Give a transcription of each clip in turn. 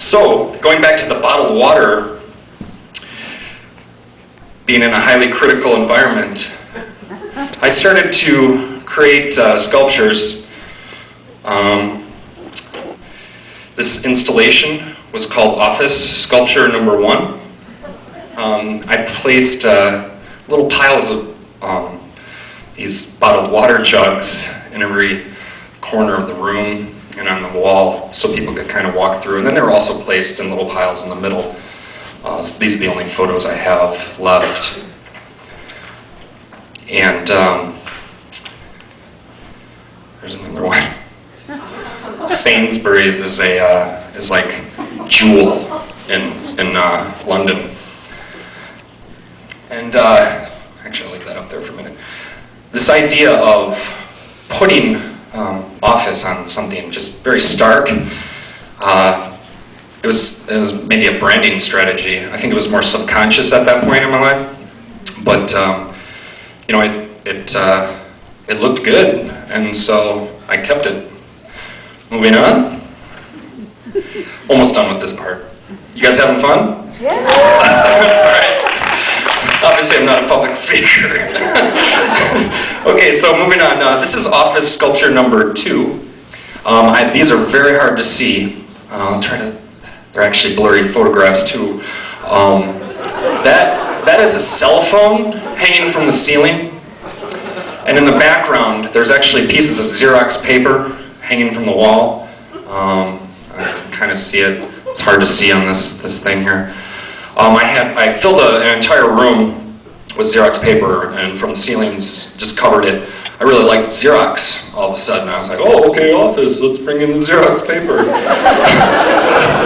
So, going back to the bottled water, being in a highly critical environment, I started to create sculptures. This installation was called Office Sculpture Number 1. I placed little piles of these bottled water jugs in every corner of the room and on the wall so people could kind of walk through. And then they were also placed in little piles in the middle. So these are the only photos I have left. And there's another one. Sainsbury's is like jewel in London. And actually, I'll leave that up there for a minute. This idea of putting office on something just very stark. It was maybe a branding strategy. I think it was more subconscious at that point in my life. But you know, it looked good, and so I kept it. Moving on. Almost done with this part. You guys having fun? Yeah. All right. Obviously, I'm not a public speaker. Okay, so moving on. This is Office Sculpture Number 2. These are very hard to see. I'll try to. They're actually blurry photographs too. That is a cell phone hanging from the ceiling, and in the background, there's actually pieces of Xerox paper hanging from the wall. I can kind of see it. It's hard to see on this thing here. I filled an entire room with Xerox paper, and from the ceilings just covered it. I really liked Xerox all of a sudden. I was like, oh, okay, Office, let's bring in the Xerox paper.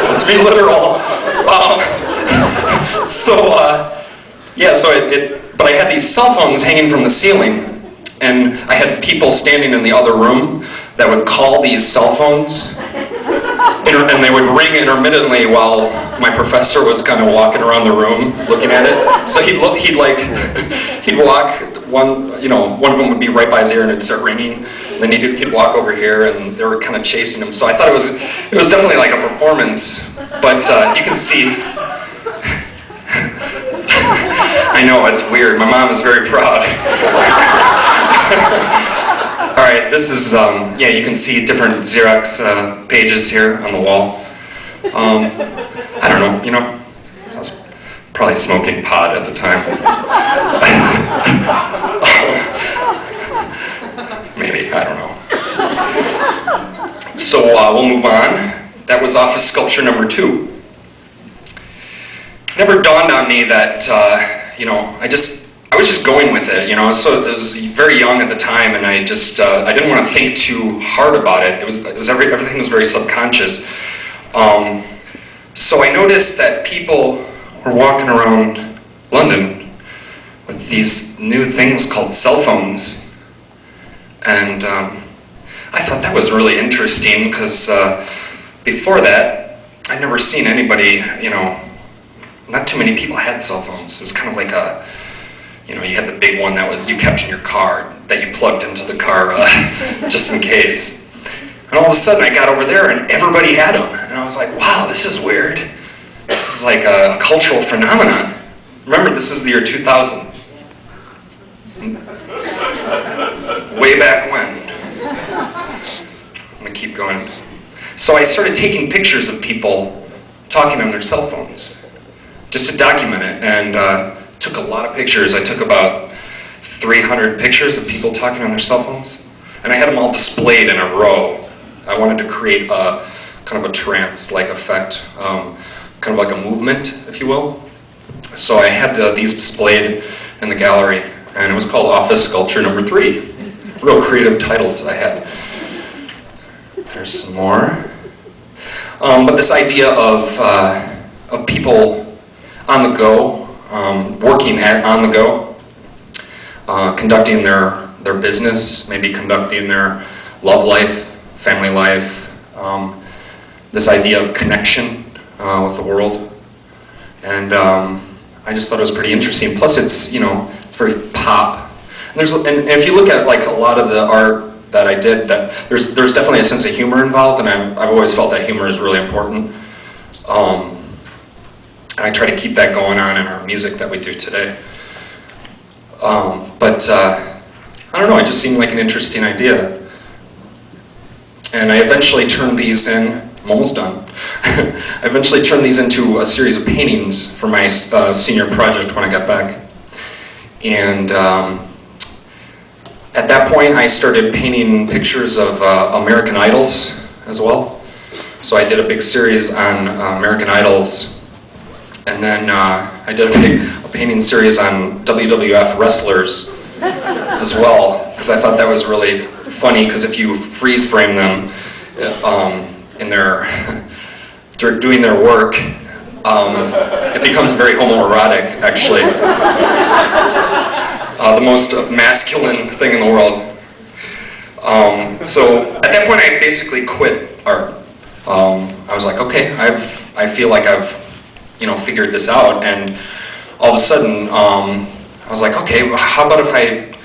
Let's be literal. But I had these cell phones hanging from the ceiling, and I had people standing in the other room that would call these cell phones, and they would ring intermittently while my professor was kind of walking around the room looking at it. So he'd walk, one of them would be right by his ear and it'd start ringing, and then he'd walk over here and they were kind of chasing him. So I thought it was definitely like a performance, but you can see. I know, it's weird. My mom is very proud. All right, this is, you can see different Xerox pages here on the wall. I don't know, I was probably smoking pot at the time. Maybe, I don't know. So we'll move on. That was Office Sculpture Number 2. It never dawned on me that, I was just going with it, So I was very young at the time, and I didn't want to think too hard about it. Everything was very subconscious. So I noticed that people were walking around London with these new things called cell phones, and I thought that was really interesting because before that, I'd never seen anybody, not too many people had cell phones. It was kind of like you had the big one that you kept in your car, that you plugged into the car just in case. And all of a sudden I got over there and everybody had them. And I was like, wow, this is weird. This is like a cultural phenomenon. Remember, this is the year 2000. Way back when. I'm going to keep going. So I started taking pictures of people talking on their cell phones, just to document it, and took a lot of pictures. I took about 300 pictures of people talking on their cell phones, and I had them all displayed in a row. I wanted to create a kind of a trance-like effect, kind of like a movement, if you will. So I had these displayed in the gallery, and it was called Office Sculpture Number 3. Real creative titles I had. There's some more. But this idea of people on the go, working on the go, conducting their business, maybe conducting their love life, family life, this idea of connection with the world, and I just thought it was pretty interesting. Plus, it's it's very pop. And if you look at like a lot of the art that I did, that there's definitely a sense of humor involved, and I've always felt that humor is really important. And I try to keep that going on in our music that we do today. I don't know, it just seemed like an interesting idea. And I eventually turned these in, I'm almost done. I eventually turned these into a series of paintings for my senior project when I got back. And at that point I started painting pictures of American Idols as well. So I did a big series on American Idols. And then I did a painting series on WWF wrestlers as well, because I thought that was really funny, because if you freeze frame them in their doing their work, it becomes very homoerotic, actually. The most masculine thing in the world. So at that point I basically quit art. I was like, okay, I feel like I've figured this out, and all of a sudden I was like, okay, how about if I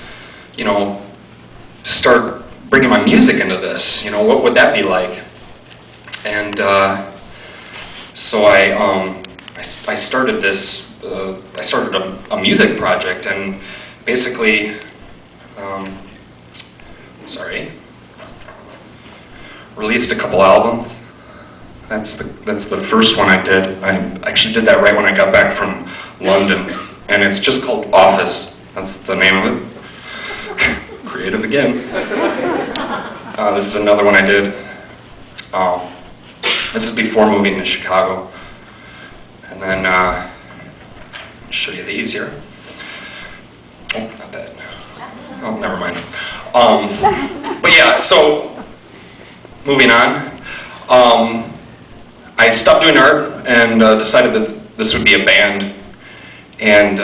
start bringing my music into this? What would that be like? And so I started this. I started a music project, and basically, released a couple albums. That's the first one I did. I actually did that right when I got back from London, and it's just called Office. That's the name of it. Creative again. This is another one I did. This is before moving to Chicago. And then, I'll show you these here. Oh, not that. Oh, never mind. But yeah, so, moving on. I stopped doing art and decided that this would be a band. And,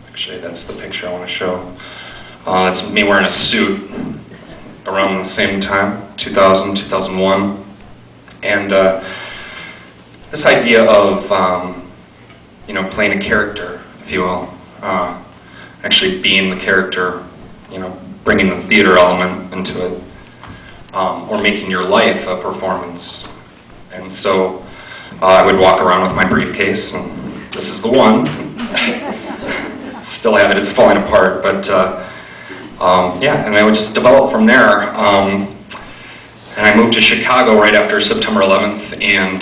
actually that's the picture I want to show. That's me wearing a suit around the same time, 2000, 2001. And this idea of, playing a character, if you will, actually being the character, bringing the theater element into it, or making your life a performance. And so I would walk around with my briefcase, and this is the one. Still have it, it's falling apart, but yeah, and I would just develop from there. And I moved to Chicago right after September 11th, and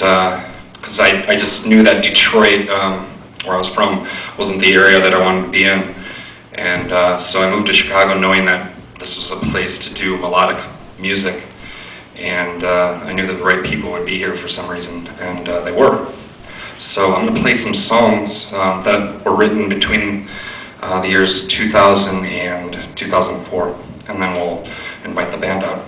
because I just knew that Detroit, where I was from, wasn't the area that I wanted to be in. And so I moved to Chicago knowing that this was a place to do melodic music. And I knew that the right people would be here for some reason, and they were. So I'm going to play some songs that were written between the years 2000 and 2004, and then we'll invite the band out.